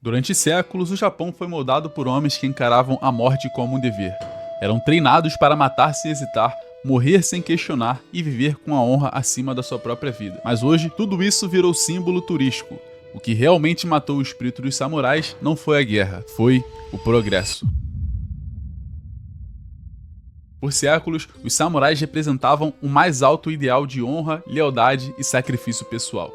Durante séculos, o Japão foi moldado por homens que encaravam a morte como um dever. Eram treinados para matar sem hesitar, morrer sem questionar e viver com a honra acima da sua própria vida. Mas hoje, tudo isso virou símbolo turístico. O que realmente matou o espírito dos samurais não foi a guerra, foi o progresso. Por séculos, os samurais representavam o mais alto ideal de honra, lealdade e sacrifício pessoal.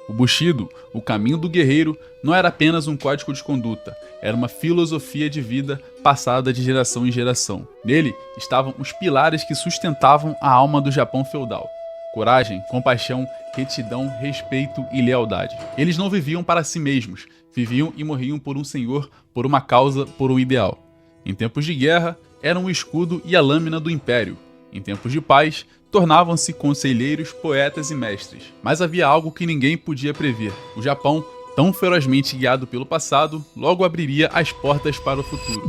O Bushido, o caminho do guerreiro, não era apenas um código de conduta, era uma filosofia de vida passada de geração em geração. Nele estavam os pilares que sustentavam a alma do Japão feudal: coragem, compaixão, retidão, respeito e lealdade. Eles não viviam para si mesmos, viviam e morriam por um senhor, por uma causa, por um ideal. Em tempos de guerra, eram o escudo e a lâmina do império. Em tempos de paz, tornavam-se conselheiros, poetas e mestres. Mas havia algo que ninguém podia prever. O Japão, tão ferozmente guiado pelo passado, logo abriria as portas para o futuro.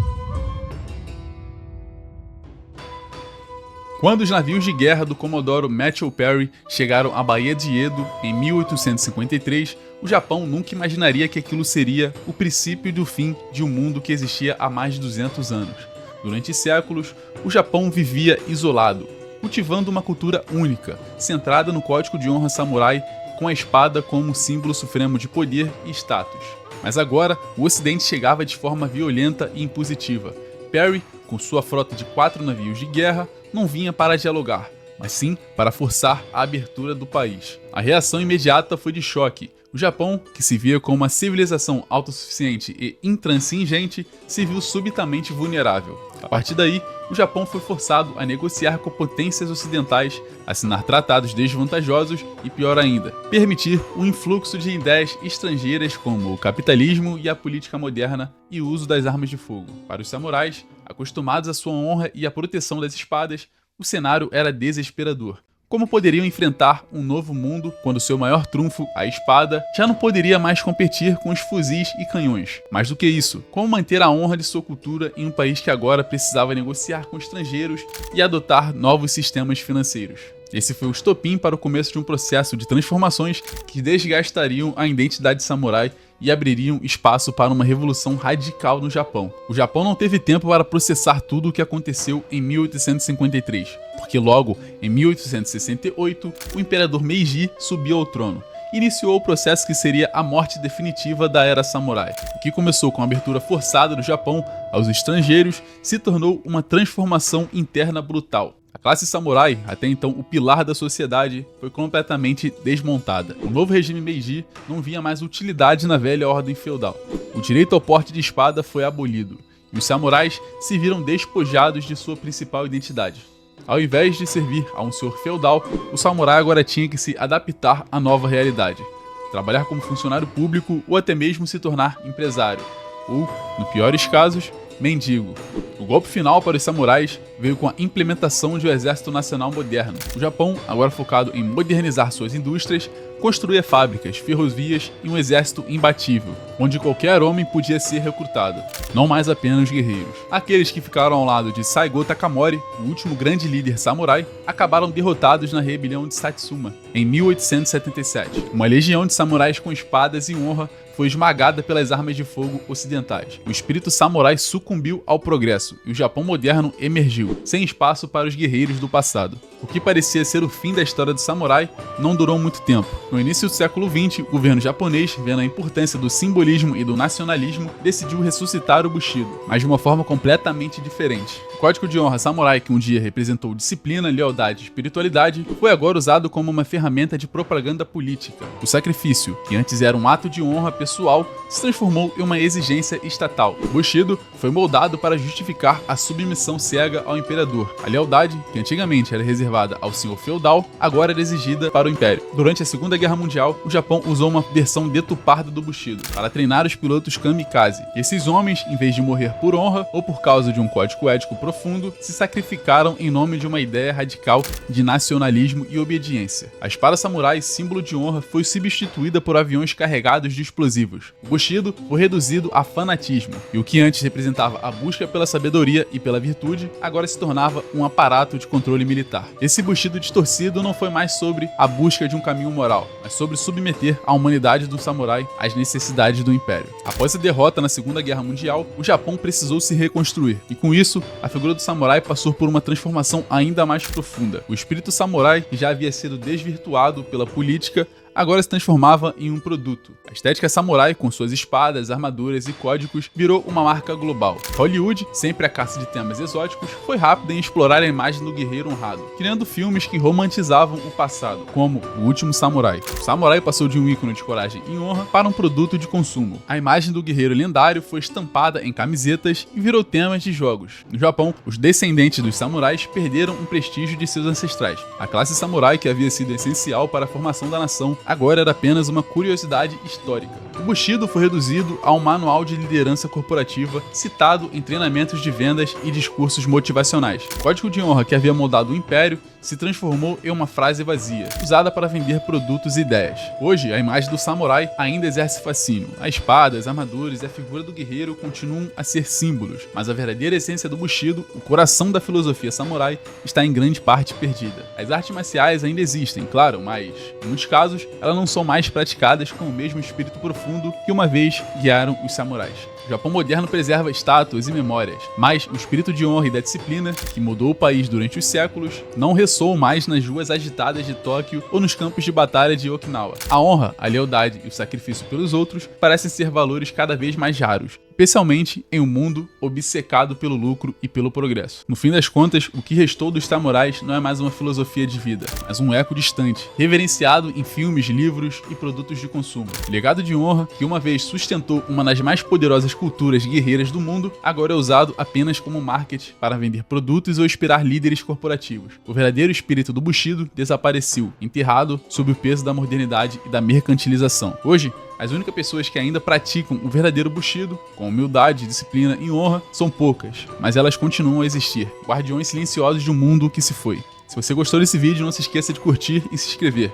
Quando os navios de guerra do Comodoro Matthew Perry chegaram à Baía de Edo em 1853, o Japão nunca imaginaria que aquilo seria o princípio do fim de um mundo que existia há mais de 200 anos. Durante séculos, o Japão vivia isolado, cultivando uma cultura única, centrada no código de honra samurai, com a espada como símbolo supremo de poder e status. Mas agora, o Ocidente chegava de forma violenta e impositiva. Perry, com sua frota de 4 navios de guerra, não vinha para dialogar, mas sim para forçar a abertura do país. A reação imediata foi de choque. O Japão, que se via como uma civilização autossuficiente e intransigente, se viu subitamente vulnerável. A partir daí, o Japão foi forçado a negociar com potências ocidentais, assinar tratados desvantajosos e, pior ainda, permitir o influxo de ideias estrangeiras como o capitalismo e a política moderna e o uso das armas de fogo. Para os samurais, acostumados à sua honra e à proteção das espadas, o cenário era desesperador. Como poderiam enfrentar um novo mundo quando seu maior trunfo, a espada, já não poderia mais competir com os fuzis e canhões? Mais do que isso, como manter a honra de sua cultura em um país que agora precisava negociar com estrangeiros e adotar novos sistemas financeiros? Esse foi o estopim para o começo de um processo de transformações que desgastariam a identidade samurai e abririam espaço para uma revolução radical no Japão. O Japão não teve tempo para processar tudo o que aconteceu em 1853, porque logo, em 1868, o imperador Meiji subiu ao trono. Iniciou o processo que seria a morte definitiva da era samurai. O que começou com a abertura forçada do Japão aos estrangeiros se tornou uma transformação interna brutal. A classe samurai, até então o pilar da sociedade, foi completamente desmontada. O novo regime Meiji não via mais utilidade na velha ordem feudal. O direito ao porte de espada foi abolido, e os samurais se viram despojados de sua principal identidade. Ao invés de servir a um senhor feudal, o samurai agora tinha que se adaptar à nova realidade, trabalhar como funcionário público ou até mesmo se tornar empresário, ou, no piores casos, mendigo. O golpe final para os samurais veio com a implementação de um exército nacional moderno. O Japão, agora focado em modernizar suas indústrias, construía fábricas, ferrovias e um exército imbatível, onde qualquer homem podia ser recrutado, não mais apenas guerreiros. Aqueles que ficaram ao lado de Saigo Takamori, o último grande líder samurai, acabaram derrotados na rebelião de Satsuma, em 1877. Uma legião de samurais com espadas e honra foi esmagada pelas armas de fogo ocidentais. O espírito samurai sucumbiu ao progresso e o Japão moderno emergiu, sem espaço para os guerreiros do passado. O que parecia ser o fim da história do samurai não durou muito tempo. No início do século XX, o governo japonês, vendo a importância do simbolismo e do nacionalismo, decidiu ressuscitar o Bushido, mas de uma forma completamente diferente. O código de honra samurai, que um dia representou disciplina, lealdade e espiritualidade, foi agora usado como uma ferramenta de propaganda política. O sacrifício, que antes era um ato de honra pessoal, se transformou em uma exigência estatal. O Bushido foi moldado para justificar a submissão cega ao imperador. A lealdade, que antigamente era reservada ao senhor feudal, agora era exigida para o império. Durante a Segunda Guerra Mundial, o Japão usou uma versão deturpada do Bushido para treinar os pilotos kamikaze. Esses homens, em vez de morrer por honra ou por causa de um código ético profundo, se sacrificaram em nome de uma ideia radical de nacionalismo e obediência. A espada samurai, símbolo de honra, foi substituída por aviões carregados de explosivos explosivos. O Bushido foi reduzido a fanatismo, e o que antes representava a busca pela sabedoria e pela virtude, agora se tornava um aparato de controle militar. Esse Bushido distorcido não foi mais sobre a busca de um caminho moral, mas sobre submeter a humanidade do samurai às necessidades do império. Após a derrota na Segunda Guerra Mundial, o Japão precisou se reconstruir, e com isso, a figura do samurai passou por uma transformação ainda mais profunda. O espírito samurai, que já havia sido desvirtuado pela política, agora se transformava em um produto. A estética samurai, com suas espadas, armaduras e códigos, virou uma marca global. Hollywood, sempre à caça de temas exóticos, foi rápida em explorar a imagem do guerreiro honrado, criando filmes que romantizavam o passado, como O Último Samurai. O samurai passou de um ícone de coragem e honra para um produto de consumo. A imagem do guerreiro lendário foi estampada em camisetas e virou tema de jogos. No Japão, os descendentes dos samurais perderam o prestígio de seus ancestrais. A classe samurai, que havia sido essencial para a formação da nação, agora era apenas uma curiosidade histórica. O Bushido foi reduzido a um manual de liderança corporativa citado em treinamentos de vendas e discursos motivacionais. O código de honra que havia moldado o império se transformou em uma frase vazia, usada para vender produtos e ideias. Hoje, a imagem do samurai ainda exerce fascínio. A espada, as armaduras e a figura do guerreiro continuam a ser símbolos, mas a verdadeira essência do Bushido, o coração da filosofia samurai, está em grande parte perdida. As artes marciais ainda existem, claro, mas, em muitos casos, elas não são mais praticadas com o mesmo espírito profundo que uma vez guiaram os samurais. O Japão moderno preserva estátuas e memórias, mas o espírito de honra e da disciplina, que mudou o país durante os séculos, não ressoa mais nas ruas agitadas de Tóquio ou nos campos de batalha de Okinawa. A honra, a lealdade e o sacrifício pelos outros parecem ser valores cada vez mais raros, especialmente em um mundo obcecado pelo lucro e pelo progresso. No fim das contas, o que restou dos samurais não é mais uma filosofia de vida, mas um eco distante, reverenciado em filmes, livros e produtos de consumo. O legado de honra, que uma vez sustentou uma das mais poderosas culturas guerreiras do mundo, agora é usado apenas como marketing para vender produtos ou inspirar líderes corporativos. O verdadeiro espírito do Bushido desapareceu, enterrado sob o peso da modernidade e da mercantilização. Hoje, as únicas pessoas que ainda praticam o verdadeiro Bushido, com humildade, disciplina e honra, são poucas, mas elas continuam a existir, guardiões silenciosos de um mundo que se foi. Se você gostou desse vídeo, não se esqueça de curtir e se inscrever.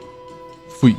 Fui!